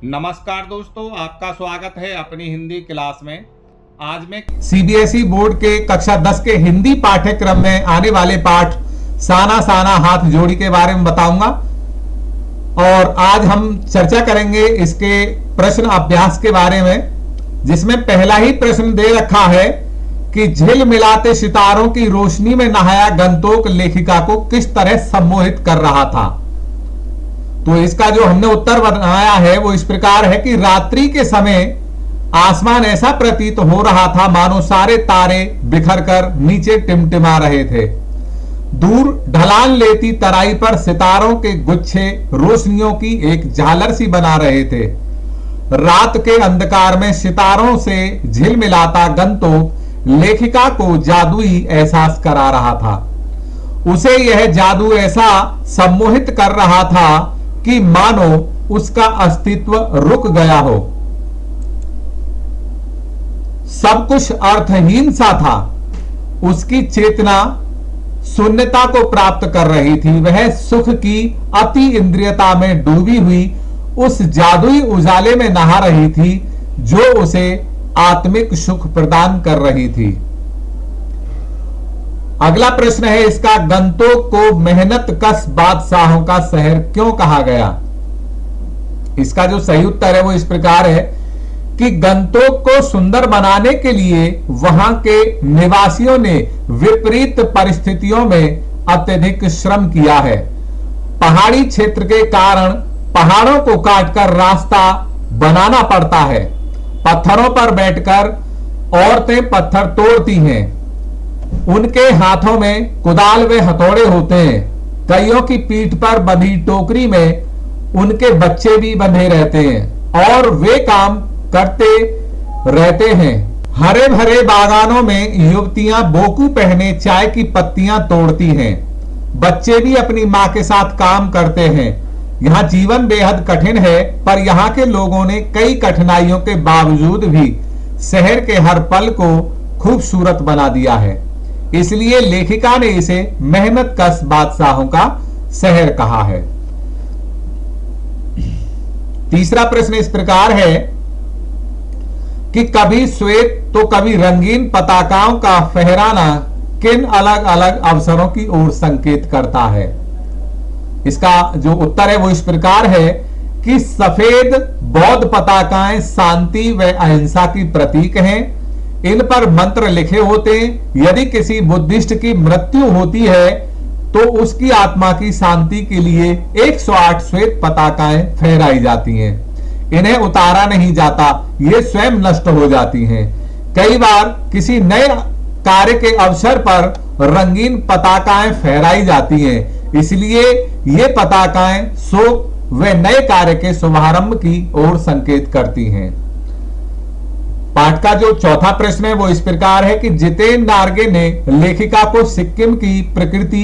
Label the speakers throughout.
Speaker 1: नमस्कार दोस्तों, आपका स्वागत है अपनी हिंदी क्लास में। आज मैं
Speaker 2: सीबीएसई बोर्ड के कक्षा 10 के हिंदी पाठ्यक्रम में आने वाले पाठ साना साना हाथ जोड़ी के बारे में बताऊंगा और आज हम चर्चा करेंगे इसके प्रश्न अभ्यास के बारे में, जिसमें पहला ही प्रश्न दे रखा है कि झिलमिलाते सितारों की रोशनी में नहाया गंतोक लेखिका को किस तरह सम्मोहित कर रहा था। तो इसका जो हमने उत्तर बनाया है वो इस प्रकार है कि रात्रि के समय आसमान ऐसा प्रतीत हो रहा था मानो सारे तारे बिखरकर नीचे टिमटिमा रहे थे। दूर ढलान लेती तराई पर सितारों के गुच्छे रोशनियों की एक झालर सी बना रहे थे। रात के अंधकार में सितारों से झिलमिलाता गंतोक लेखिका को जादुई एहसास करा रहा था। उसे यह जादू ऐसा सम्मोहित कर रहा था कि मानो उसका अस्तित्व रुक गया हो। सब कुछ अर्थहीन सा था। उसकी चेतना शून्यता को प्राप्त कर रही थी। वह सुख की अति इंद्रियता में डूबी हुई उस जादुई उजाले में नहा रही थी जो उसे आत्मिक सुख प्रदान कर रही थी। अगला प्रश्न है इसका, गंतोक को मेहनत कश बादशाहों का शहर क्यों कहा गया। इसका जो सही उत्तर है वो इस प्रकार है कि गंतोक को सुंदर बनाने के लिए वहां के निवासियों ने विपरीत परिस्थितियों में अत्यधिक श्रम किया है। पहाड़ी क्षेत्र के कारण पहाड़ों को काटकर रास्ता बनाना पड़ता है। पत्थरों पर बैठकर औरतें पत्थर तोड़ती हैं। उनके हाथों में कुदाल व हथौड़े होते हैं। कईयों की पीठ पर बंधी टोकरी में उनके बच्चे भी बंधे रहते हैं और वे काम करते रहते हैं। हरे भरे बागानों में युवतियां बोकू पहने चाय की पत्तियां तोड़ती हैं। बच्चे भी अपनी मां के साथ काम करते हैं। यहां जीवन बेहद कठिन है, पर यहां के लोगों ने कई कठिनाइयों के बावजूद भी शहर के हर पल को खूबसूरत बना दिया है। इसलिए लेखिका ने इसे मेहनत कश बादशाहों का शहर कहा है। तीसरा प्रश्न इस प्रकार है कि कभी श्वेत तो कभी रंगीन पताकाओं का फहराना किन अलग अलग अवसरों की ओर संकेत करता है। इसका जो उत्तर है वो इस प्रकार है कि सफेद बौद्ध पताकाएं शांति व अहिंसा की प्रतीक हैं। इन पर मंत्र लिखे होते हैं। यदि किसी बुद्धिस्ट की मृत्यु होती है तो उसकी आत्मा की शांति के लिए 108 श्वेत पताकाएं फहराई जाती हैं। इन्हें उतारा नहीं जाता, ये स्वयं नष्ट हो जाती हैं। कई बार किसी नए कार्य के अवसर पर रंगीन पताकाएं फहराई जाती हैं। इसलिए ये पताकाएं शोक व नए कार्य के शुभारंभ की ओर संकेत करती हैं। पाठ का जो चौथा प्रश्न है वो इस प्रकार है कि जितेन नार्गे ने लेखिका को सिक्किम की प्रकृति,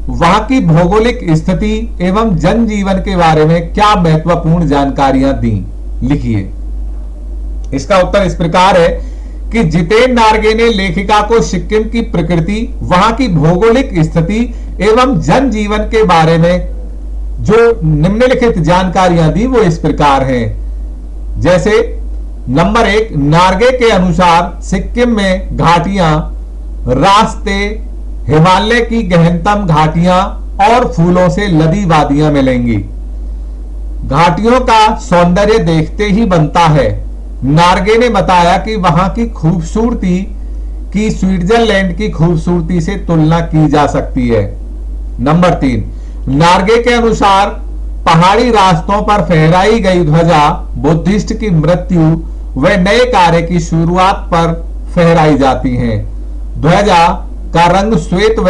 Speaker 2: वहां की भौगोलिक स्थिति एवं जनजीवन के बारे में क्या महत्वपूर्ण जानकारियां दी, लिखिए। इसका उत्तर इस प्रकार है कि जितेन नार्गे ने लेखिका को सिक्किम की प्रकृति, वहां की भौगोलिक स्थिति एवं जनजीवन के बारे में जो निम्नलिखित जानकारियां दी वो इस प्रकार हैं। जैसे नंबर 1, नार्गे के अनुसार सिक्किम में घाटियां, रास्ते, हिमालय की गहनतम घाटियां और फूलों से लदी वादियां मिलेंगी। घाटियों का सौंदर्य देखते ही बनता है। नार्गे ने बताया कि वहां की खूबसूरती की स्विट्जरलैंड की खूबसूरती से तुलना की जा सकती है। नंबर 3, नार्गे के अनुसार पहाड़ी रास्तों पर फहराई गई ध्वजा बुद्धिस्ट की मृत्यु व नए कार्य की शुरुआत पर फहराई जाती हैं। ध्वजा का रंग श्वेत व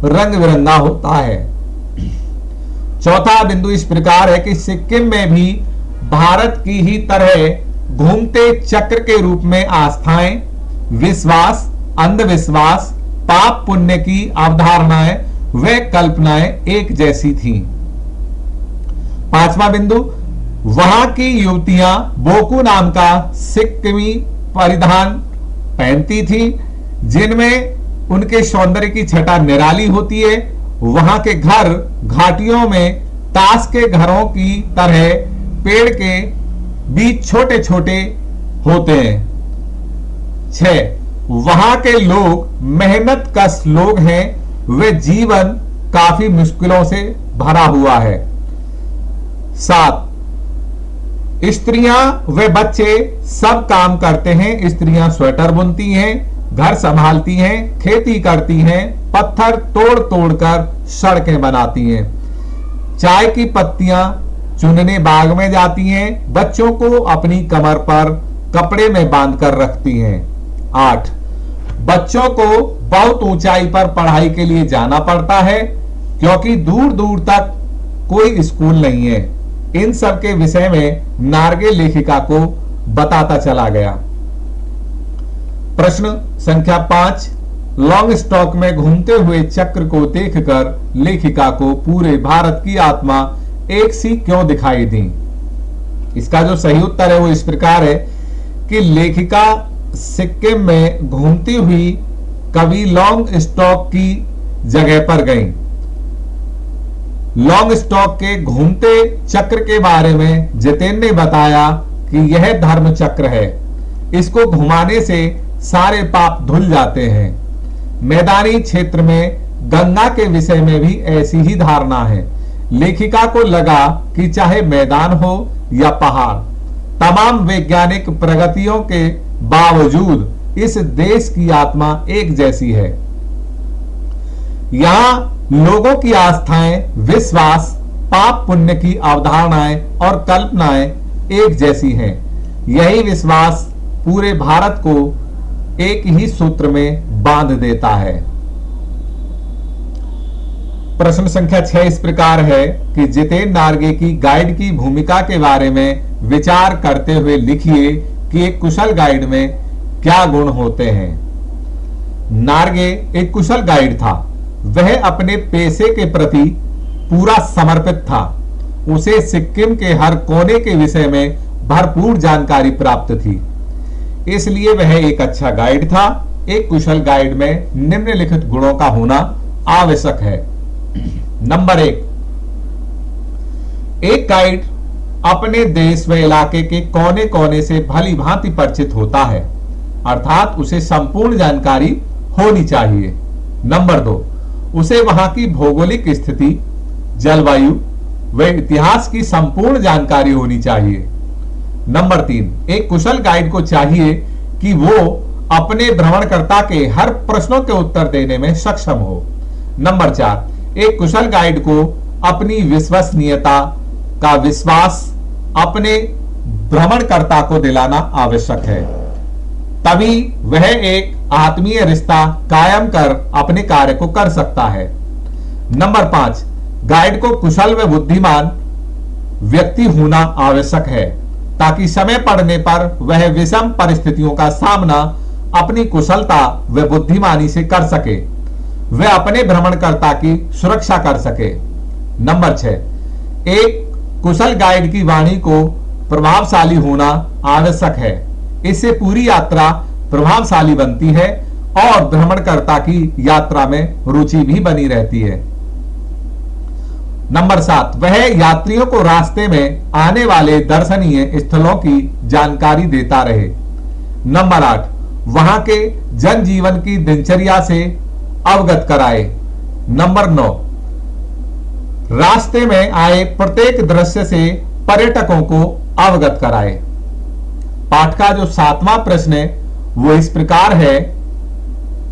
Speaker 2: रंग बिरंगा होता है। चौथा बिंदु इस प्रकार है कि सिक्किम में भी भारत की ही तरह घूमते चक्र के रूप में आस्थाएं, विश्वास, अंधविश्वास, पाप पुण्य की अवधारणाएं व कल्पनाएं एक जैसी थीं। पांचवा बिंदु, वहां की युवतियां बोकू नाम का सिक्किमी परिधान पहनती थी, जिनमें उनके सौंदर्य की छटा निराली होती है। वहां के घर घाटियों में ताश के घरों की तरह पेड़ के बीज छोटे छोटे होते हैं। 6, वहां के लोग मेहनत कश लोग हैं, वे जीवन काफी मुश्किलों से भरा हुआ है। 7, स्त्रियां व बच्चे सब काम करते हैं। स्त्रियां स्वेटर बुनती हैं, घर संभालती हैं, खेती करती हैं, पत्थर तोड़ तोड़कर सड़कें बनाती हैं, चाय की पत्तियां चुनने बाग में जाती हैं, बच्चों को अपनी कमर पर कपड़े में बांधकर रखती हैं। 8, बच्चों को बहुत ऊंचाई पर पढ़ाई के लिए जाना पड़ता है क्योंकि दूर दूर तक कोई स्कूल नहीं है। इन सब के विषय में नार्गे लेखिका को बताता चला गया। प्रश्न संख्या 5, लॉन्ग स्टॉक में घूमते हुए चक्र को देखकर लेखिका को पूरे भारत की आत्मा एक सी क्यों दिखाई दी? इसका जो सही उत्तर है वो इस प्रकार है कि लेखिका सिक्किम में घूमती हुई कवि लॉन्ग स्टॉक की जगह पर गई। लॉन्ग स्टॉक के घूमते चक्र के बारे में जितेन ने बताया कि यह धर्म चक्र है, इसको घुमाने से सारे पाप धुल जाते हैं। मैदानी क्षेत्र में गंगा के विषय में भी ऐसी ही धारणा है। लेखिका को लगा कि चाहे मैदान हो या पहाड़, तमाम वैज्ञानिक प्रगतियों के बावजूद इस देश की आत्मा एक जैसी है। यहां लोगों की आस्थाएं, विश्वास, पाप पुण्य की अवधारणाएं और कल्पनाएं एक जैसी हैं। यही विश्वास पूरे भारत को एक ही सूत्र में बांध देता है। प्रश्न संख्या 6 इस प्रकार है कि जितेन नार्गे की गाइड की भूमिका के बारे में विचार करते हुए लिखिए कि एक कुशल गाइड में क्या गुण होते हैं। नार्गे एक कुशल गाइड था। वह अपने पेशे के प्रति पूरा समर्पित था। उसे सिक्किम के हर कोने के विषय में भरपूर जानकारी प्राप्त थी, इसलिए वह एक अच्छा गाइड था। एक कुशल गाइड में निम्नलिखित गुणों का होना आवश्यक है। नंबर 1, एक गाइड अपने देश व इलाके के कोने कोने से भली भांति परिचित होता है, अर्थात उसे संपूर्ण जानकारी होनी चाहिए। नंबर 2, उसे वहां की भौगोलिक स्थिति, जलवायु व इतिहास की संपूर्ण जानकारी होनी चाहिए। नंबर 3, एक कुशल गाइड को चाहिए कि वो अपने भ्रमणकर्ता के हर प्रश्नों के उत्तर देने में सक्षम हो। नंबर 4, एक कुशल गाइड को अपनी विश्वसनीयता का विश्वास अपने भ्रमणकर्ता को दिलाना आवश्यक है, तभी वह एक आत्मीय रिश्ता कायम कर अपने कार्य को कर सकता है। नंबर 5, गाइड को कुशल व बुद्धिमान व्यक्ति होना आवश्यक है ताकि समय पड़ने पर वह विषम परिस्थितियों का सामना अपनी कुशलता व बुद्धिमानी से कर सके, वह अपने भ्रमणकर्ता की सुरक्षा कर सके। नंबर 6, एक कुशल गाइड की वाणी को प्रभावशाली होना आवश्यक है। इससे पूरी यात्रा प्रभावशाली बनती है और भ्रमणकर्ता की यात्रा में रुचि भी बनी रहती है। नंबर 7, वह यात्रियों को रास्ते में आने वाले दर्शनीय स्थलों की जानकारी देता रहे। नंबर 8, वहां के जनजीवन की दिनचर्या से अवगत कराए। नंबर 9, रास्ते में आए प्रत्येक दृश्य से पर्यटकों को अवगत कराए। पाठ का जो 7वां प्रश्न है वो इस प्रकार है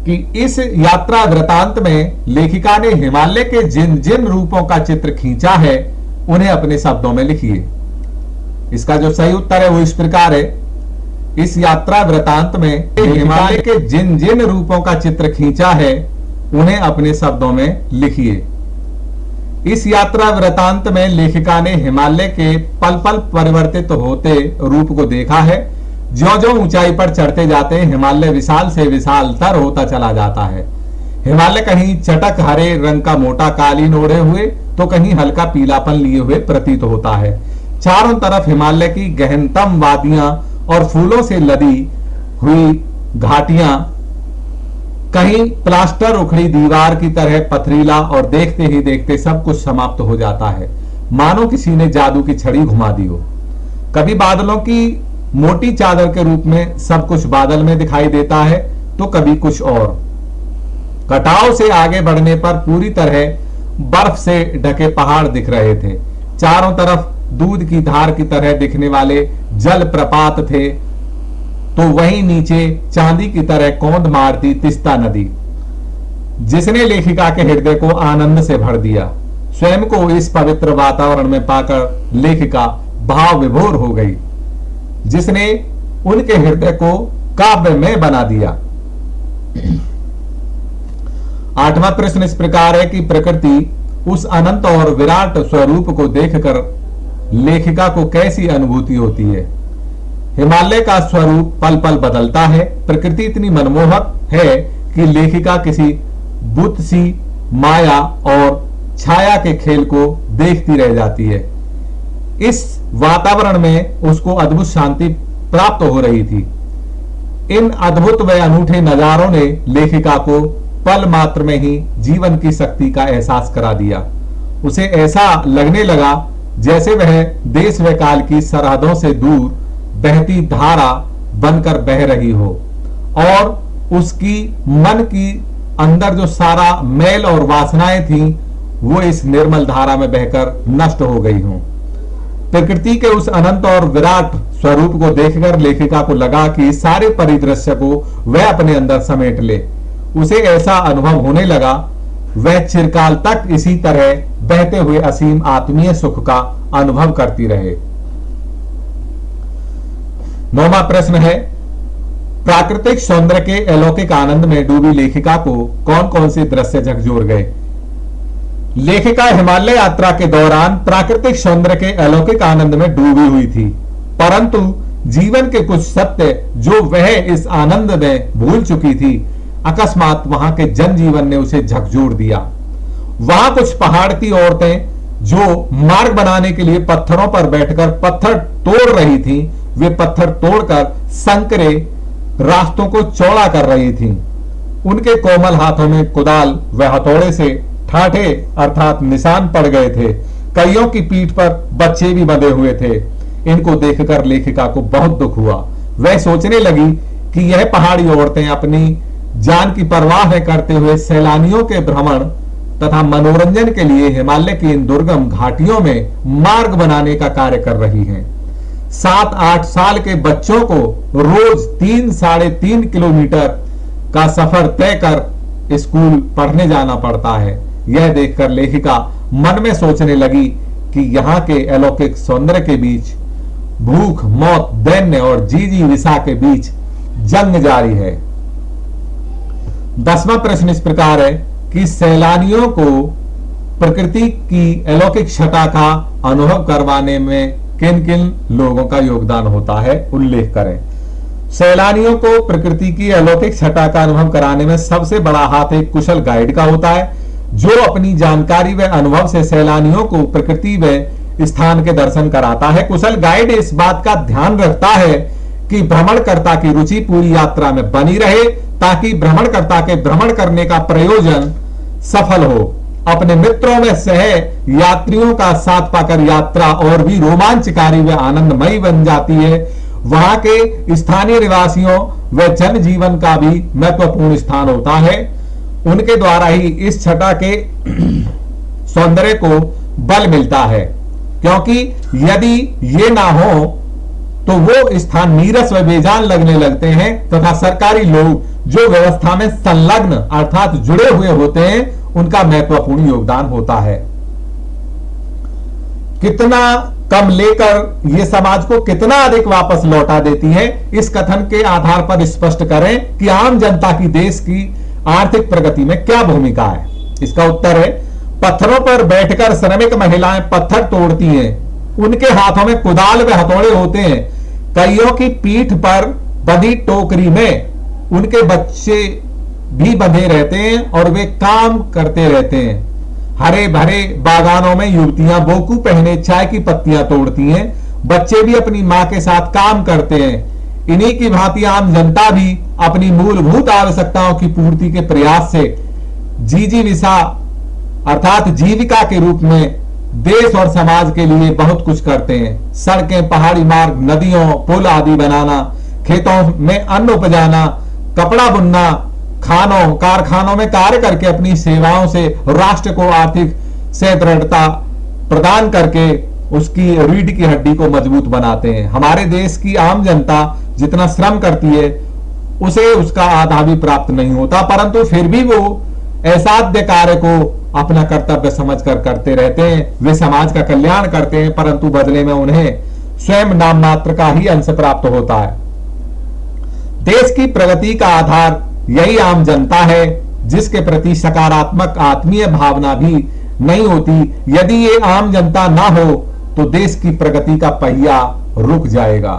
Speaker 2: कि इस यात्रा वृतांत में लेखिका ने हिमालय के जिन जिन रूपों का चित्र खींचा है उन्हें अपने शब्दों में लिखिए। इसका जो सही उत्तर है वो इस प्रकार है, इस यात्रा वृतांत में हिमालय के जिन जिन रूपों का चित्र खींचा है उन्हें अपने शब्दों में लिखिए। इस यात्रा वृतांत में लेखिका ने हिमालय के पल पल परिवर्तित होते रूप को देखा है। ज्यों-ज्यों ऊंचाई पर चढ़ते जाते हैं हिमालय विशाल से विशालतर होता चला जाता है। हिमालय कहीं चटक हरे रंग का मोटा कालीन ओढ़े हुए तो कहीं हल्का पीलापन लिए हुए प्रतीत होता है। चारों तरफ हिमालय की गहनतम वादियां और फूलों से लदी हुई घाटियां, कहीं प्लास्टर उखड़ी दीवार की तरह पथरीला, और देखते ही देखते सब कुछ समाप्त हो जाता है, मानो किसी ने जादू की छड़ी घुमा दी हो। कभी बादलों की मोटी चादर के रूप में सब कुछ बादल में दिखाई देता है, तो कभी कुछ और। कटाव से आगे बढ़ने पर पूरी तरह बर्फ से ढके पहाड़ दिख रहे थे। चारों तरफ दूध की धार की तरह दिखने वाले जल प्रपात थे, तो वहीं नीचे चांदी की तरह कौंध मारती तिस्ता नदी, जिसने लेखिका के हृदय को आनंद से भर दिया। स्वयं को इस पवित्र वातावरण में पाकर लेखिका भाव विभोर हो गई, जिसने उनके हृदय को काव्यमय बना दिया। 8वां प्रश्न इस प्रकार है कि प्रकृति उस अनंत और विराट स्वरूप को देखकर लेखिका को कैसी अनुभूति होती है। हिमालय का स्वरूप पल पल बदलता है। प्रकृति इतनी मनमोहक है कि लेखिका किसी बुत सी माया और छाया के खेल को देखती रह जाती है। इस वातावरण में उसको अद्भुत शांति प्राप्त हो रही थी। इन अद्भुत व अनूठे नजारों ने लेखिका को पल मात्र में ही जीवन की शक्ति का एहसास करा दिया। उसे ऐसा लगने लगा जैसे वह देश व काल की सरहदों से दूर बहती धारा बनकर बह रही हो और उसकी मन की अंदर जो सारा मैल और वासनाएं थी वो इस निर्मल धारा में बहकर नष्ट हो गई हों। प्रकृति के उस अनंत और विराट स्वरूप को देखकर लेखिका को लगा कि सारे परिदृश्य को वह अपने अंदर समेट ले। उसे ऐसा अनुभव होने लगा वह चिरकाल तक इसी तरह बहते हुए असीम आत्मीय सुख का अनुभव करती रहे। 9वां प्रश्न है, प्राकृतिक सौंदर्य के अलौकिक आनंद में डूबी लेखिका को कौन कौन से दृश्य झकझोर गए। लेखिका हिमालय यात्रा के दौरान प्राकृतिक सौंदर्य के अलौकिक आनंद में डूबी हुई थी, परंतु जीवन के कुछ सत्य जो वह इस आनंद में भूल चुकी थी, अकस्मात वहां के जनजीवन ने उसे झकझोर दिया। वहां कुछ पहाड़ती औरतें जो मार्ग बनाने के लिए पत्थरों पर बैठकर पत्थर तोड़ रही थीं, वे पत्थर तोड़कर संकरे रास्तों को चौड़ा कर रही थीं। उनके कोमल हाथों में कुदाल व हथौड़े से ठाठे अर्थात निशान पड़ गए थे। कईयों की पीठ पर बच्चे भी बंधे हुए थे। इनको देखकर लेखिका को बहुत दुख हुआ। वह सोचने लगी कि यह पहाड़ी औरतें अपनी जान की परवाह न करते हुए सैलानियों के भ्रमण तथा मनोरंजन के लिए हिमालय की इन दुर्गम घाटियों में मार्ग बनाने का कार्य कर रही हैं। 7-8 साल के बच्चों को रोज 3-3.5 किलोमीटर का सफर तय कर स्कूल पढ़ने जाना पड़ता है। यह देखकर लेखिका मन में सोचने लगी कि यहाँ के अलौकिक सौंदर्य के बीच भूख, मौत, दैन्य और जीजी विसा के बीच जंग जारी है। 10वां प्रश्न इस प्रकार है कि सैलानियों को प्रकृति की अलौकिक छटा का अनुभव करवाने में किन किन लोगों का योगदान होता है, उल्लेख करें। सैलानियों को प्रकृति की अलौकिक छटा का अनुभव कराने में सबसे बड़ा हाथ एक कुशल गाइड का होता है, जो अपनी जानकारी व अनुभव से सैलानियों को प्रकृति व स्थान के दर्शन कराता है। कुशल गाइड इस बात का ध्यान रखता है कि भ्रमणकर्ता की रुचि पूरी यात्रा में बनी रहे, ताकि भ्रमणकर्ता के भ्रमण करने का प्रयोजन सफल हो। अपने मित्रों में सह यात्रियों का साथ पाकर यात्रा और भी रोमांचकारी व आनंदमयी बन जाती है। वहां के स्थानीय निवासियों व जनजीवन का भी महत्वपूर्ण स्थान होता है। उनके द्वारा ही इस छटा के सौंदर्य को बल मिलता है, क्योंकि यदि ये ना हो तो वो स्थान नीरस व बेजान लगने लगते हैं तथा सरकारी लोग जो व्यवस्था में संलग्न अर्थात जुड़े हुए होते हैं, उनका महत्वपूर्ण योगदान होता है। कितना कम लेकर यह समाज को कितना अधिक वापस लौटा देती है, इस कथन के आधार पर स्पष्ट करें कि आम जनता की देश की आर्थिक प्रगति में क्या भूमिका है। इसका उत्तर है, पत्थरों पर बैठकर श्रमिक महिलाएं पत्थर तोड़ती हैं। उनके हाथों में कुदाल व हथौड़े होते हैं। कईयों की पीठ पर बंधी टोकरी में उनके बच्चे भी बंधे रहते हैं और वे काम करते रहते हैं। हरे भरे बागानों में युवतियां बोकू पहने चाय की पत्तियां तोड़ती हैं। बच्चे भी अपनी मां के साथ काम करते हैं। इन्हीं की भांति आम जनता भी अपनी मूलभूत आवश्यकताओं की पूर्ति के प्रयास से जीजीविसा अर्थात जीविका के रूप में देश और समाज के लिए बहुत कुछ करते हैं। सड़कें, पहाड़ी मार्ग, नदियों, पुल आदि बनाना, खेतों में अन्न उपजाना, कपड़ा बुनना, खानों, कारखानों में कार्य करके अपनी सेवाओं से राष्ट्र को आर्थिक सुदृढ़ता प्रदान करके उसकी रीढ़ की हड्डी को मजबूत बनाते हैं। हमारे देश की आम जनता जितना श्रम करती है उसे उसका आधा भी प्राप्त नहीं होता, परंतु फिर भी वो असाध्य कार्य को अपना कर्तव्य समझकर करते रहते हैं। वे समाज का कल्याण करते हैं, परंतु बदले में उन्हें स्वयं नाम मात्र का ही अंश प्राप्त होता है। देश की प्रगति का आधार यही आम जनता है, जिसके प्रति सकारात्मक आत्मीय भावना भी नहीं होती। यदि ये आम जनता ना हो तो देश की प्रगति का पहिया रुक जाएगा।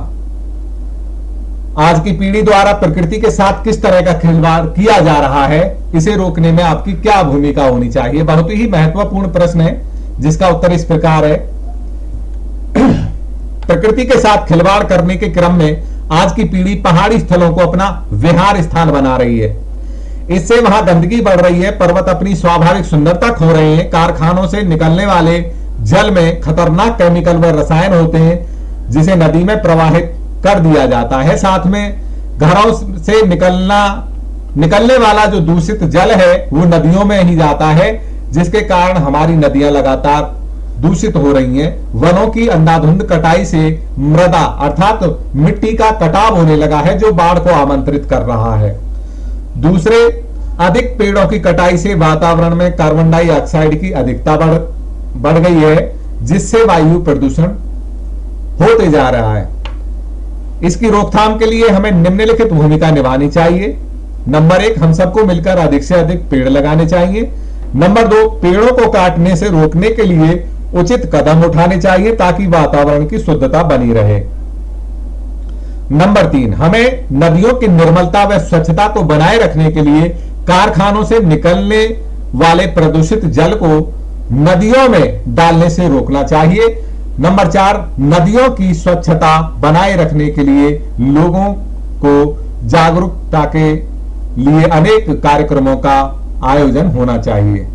Speaker 2: आज की पीढ़ी द्वारा प्रकृति के साथ किस तरह का खिलवाड़ किया जा रहा है, इसे रोकने में आपकी क्या भूमिका होनी चाहिए? बहुत ही महत्वपूर्ण प्रश्न है, जिसका उत्तर इस प्रकार है। प्रकृति के साथ खिलवाड़ करने के क्रम में आज की पीढ़ी पहाड़ी स्थलों को अपना विहार स्थान बना रही है। इससे वहां गंदगी बढ़ रही है, पर्वत अपनी स्वाभाविक सुंदरता खो रहे हैं, कारखानों से निकलने वाले जल में खतरनाक केमिकल व रसायन होते हैं, जिसे नदी में प्रवाहित कर दिया जाता है। साथ में घरों से निकलने वाला जो दूषित जल है वो नदियों में ही जाता है, जिसके कारण हमारी नदियां लगातार दूषित हो रही हैं। वनों की अंधाधुंध कटाई से मृदा अर्थात मिट्टी का कटाव होने लगा है, जो बाढ़ को आमंत्रित कर रहा है। दूसरे, अधिक पेड़ों की कटाई से वातावरण में कार्बन डाइऑक्साइड की अधिकता बढ़ गई है, जिससे वायु प्रदूषण होते जा रहा है। इसकी रोकथाम के लिए हमें निम्नलिखित भूमिका निभानी चाहिए। नंबर 1, हम सबको मिलकर अधिक से अधिक पेड़ लगाने चाहिए। नंबर 2, पेड़ों को काटने से रोकने के लिए उचित कदम उठाने चाहिए ताकि वातावरण की शुद्धता बनी रहे। नंबर 3, हमें नदियों की निर्मलता व स्वच्छता को बनाए रखने के लिए कारखानों से निकलने वाले प्रदूषित जल को नदियों में डालने से रोकना चाहिए। नंबर 4, नदियों की स्वच्छता बनाए रखने के लिए लोगों को जागरूकता के लिए अनेक कार्यक्रमों का आयोजन होना चाहिए।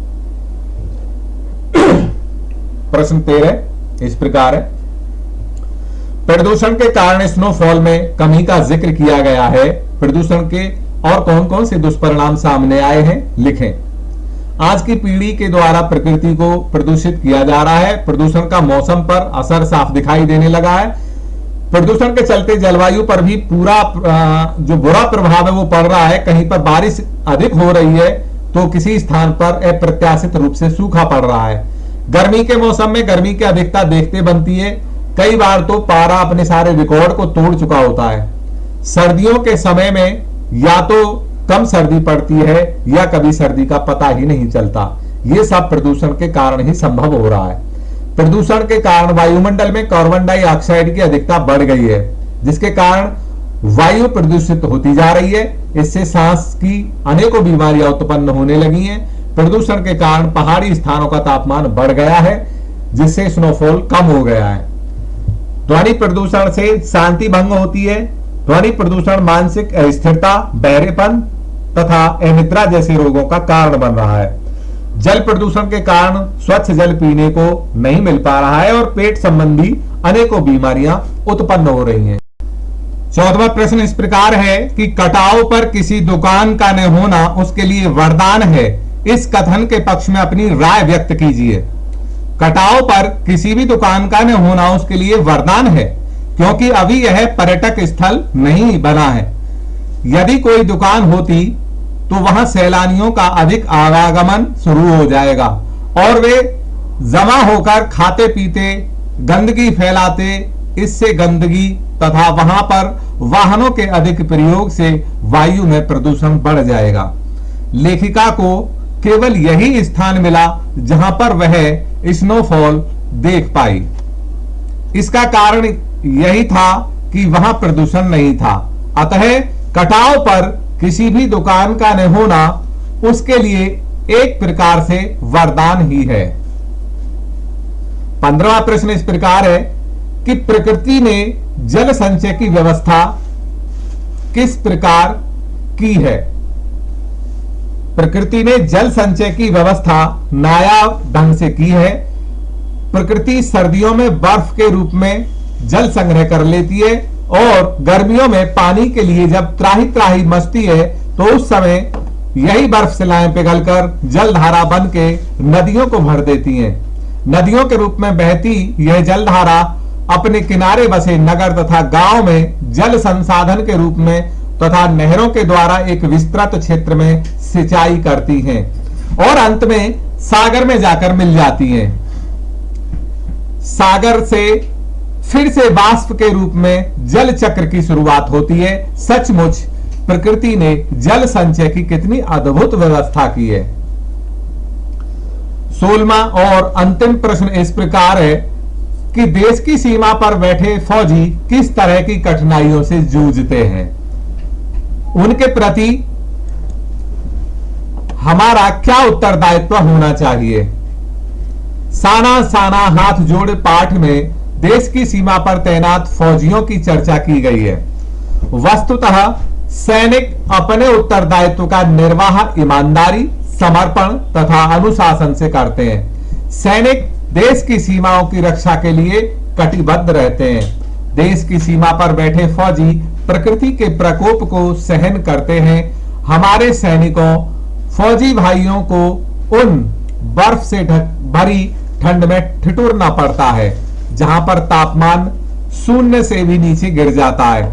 Speaker 2: प्रश्न 13 इस प्रकार है। प्रदूषण के कारण स्नोफॉल में कमी का जिक्र किया गया है। प्रदूषण के और कौन कौन से दुष्परिणाम सामने आए हैं, लिखें। आज की पीढ़ी के द्वारा प्रकृति को प्रदूषित किया जा रहा है। प्रदूषण का मौसम पर असर साफ दिखाई देने लगा है। प्रदूषण के चलते जलवायु पर भी पूरा जो बुरा प्रभाव है वो पड़ रहा है। कहीं पर बारिश अधिक हो रही है तो किसी स्थान पर अप्रत्याशित रूप से सूखा पड़ रहा है। गर्मी के मौसम में गर्मी की अधिकता देखते बनती है। कई बार तो पारा अपने सारे रिकॉर्ड को तोड़ चुका होता है। सर्दियों के समय में या तो कम सर्दी पड़ती है या कभी सर्दी का पता ही नहीं चलता। ये सब प्रदूषण के कारण ही संभव हो रहा है। प्रदूषण के कारण वायुमंडल में कार्बन डाइऑक्साइड की अधिकता बढ़ गई है, जिसके कारण वायु प्रदूषित होती जा रही है। इससे सांस की अनेकों बीमारियां उत्पन्न होने लगी हैं। प्रदूषण के कारण पहाड़ी स्थानों का तापमान बढ़ गया है, जिससे स्नोफॉल कम हो गया है। ध्वनि प्रदूषण से शांति भंग होती है। ध्वनि प्रदूषण मानसिक अस्थिरता, बहरेपन तथा अनिद्रा जैसे रोगों का कारण बन रहा है। जल प्रदूषण के कारण स्वच्छ जल पीने को नहीं मिल पा रहा है और पेट संबंधी अनेकों बीमारियां उत्पन्न हो रही हैं। 14वां प्रश्न इस प्रकार है कि कटाव पर किसी दुकान का न होना उसके लिए वरदान है। इस कथन के पक्ष में अपनी राय व्यक्त कीजिए। कटाव पर किसी भी दुकान का न होना उसके लिए वरदान है, क्योंकि अभी यह पर्यटक स्थल नहीं बना है। यदि कोई दुकान होती तो वहां सैलानियों का अधिक आवागमन शुरू हो जाएगा और वे जमा होकर खाते पीते गंदगी फैलाते। इससे गंदगी तथा वहां पर वाहनों के अधिक प्रयोग से वायु में प्रदूषण बढ़ जाएगा। लेखिका को केवल यही स्थान मिला जहां पर वह स्नोफॉल देख पाई। इसका कारण यही था कि वहां प्रदूषण नहीं था। अतः कटाव पर किसी भी दुकान का न होना उसके लिए एक प्रकार से वरदान ही है। 15वां प्रश्न इस प्रकार है कि प्रकृति ने जल संचय की व्यवस्था किस प्रकार की है। प्रकृति ने जल संचय की व्यवस्था नायाब ढंग से की है। प्रकृति सर्दियों में बर्फ के रूप में जल संग्रह कर लेती है और गर्मियों में पानी के लिए जब त्राही त्राही मचती है तो उस समय यही बर्फ शिलाएं पिघलकर जलधारा बन के नदियों को भर देती हैं। नदियों के रूप में बहती यह जलधारा अपने किनारे बसे नगर तथा गांव में जल संसाधन के रूप में तथा नहरों के द्वारा एक विस्तृत क्षेत्र में सिंचाई करती हैं और अंत में सागर में जाकर मिल जाती हैं। सागर से फिर से वाष्प के रूप में जल चक्र की शुरुआत होती है। सचमुच प्रकृति ने जल संचय की कितनी अद्भुत व्यवस्था की है। 16वां और अंतिम प्रश्न इस प्रकार है कि देश की सीमा पर बैठे फौजी किस तरह की कठिनाइयों से जूझते हैं, उनके प्रति हमारा क्या उत्तरदायित्व होना चाहिए। साना साना हाथ जोड़ पाठ में देश की सीमा पर तैनात फौजियों की चर्चा की गई है। वस्तुतः सैनिक अपने उत्तरदायित्व का निर्वाह ईमानदारी, समर्पण तथा अनुशासन से करते हैं। सैनिक देश की सीमाओं की रक्षा के लिए कटिबद्ध रहते हैं। देश की सीमा पर बैठे फौजी प्रकृति के प्रकोप को सहन करते हैं। हमारे सैनिकों फौजी भाइयों को उन बर्फ से भरी ठंड में ठिठुरना पड़ता है जहां पर तापमान 0 से भी नीचे गिर जाता है।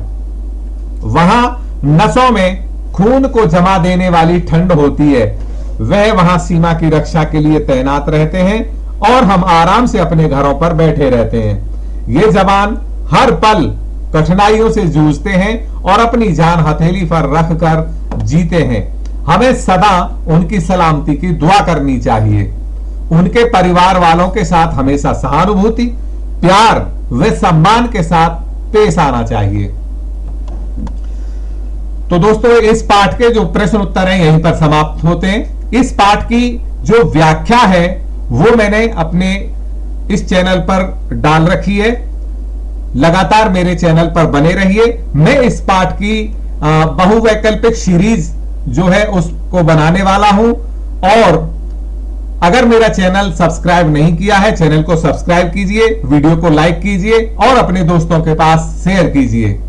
Speaker 2: वहां नसों में खून को जमा देने वाली ठंड होती है। वह वहां सीमा की रक्षा के लिए तैनात रहते हैं और हम आराम से अपने घरों पर बैठे रहते हैं। ये जवान हर पल कठिनाइयों से जूझते हैं और अपनी जान हथेली पर रखकर जीते हैं। हमें सदा उनकी सलामती की दुआ करनी चाहिए। उनके परिवार वालों के साथ हमेशा सहानुभूति, प्यार व सम्मान के साथ पेश आना चाहिए। तो दोस्तों, इस पाठ के जो प्रश्न उत्तर हैं यहीं पर समाप्त होते हैं। इस पाठ की जो व्याख्या है वो मैंने अपने इस चैनल पर डाल रखी है। लगातार मेरे चैनल पर बने रहिए। मैं इस पाठ की बहुवैकल्पिक सीरीज जो है उसको बनाने वाला हूं और अगर मेरा चैनल सब्सक्राइब नहीं किया है, चैनल को सब्सक्राइब कीजिए, वीडियो को लाइक कीजिए और अपने दोस्तों के पास शेयर कीजिए।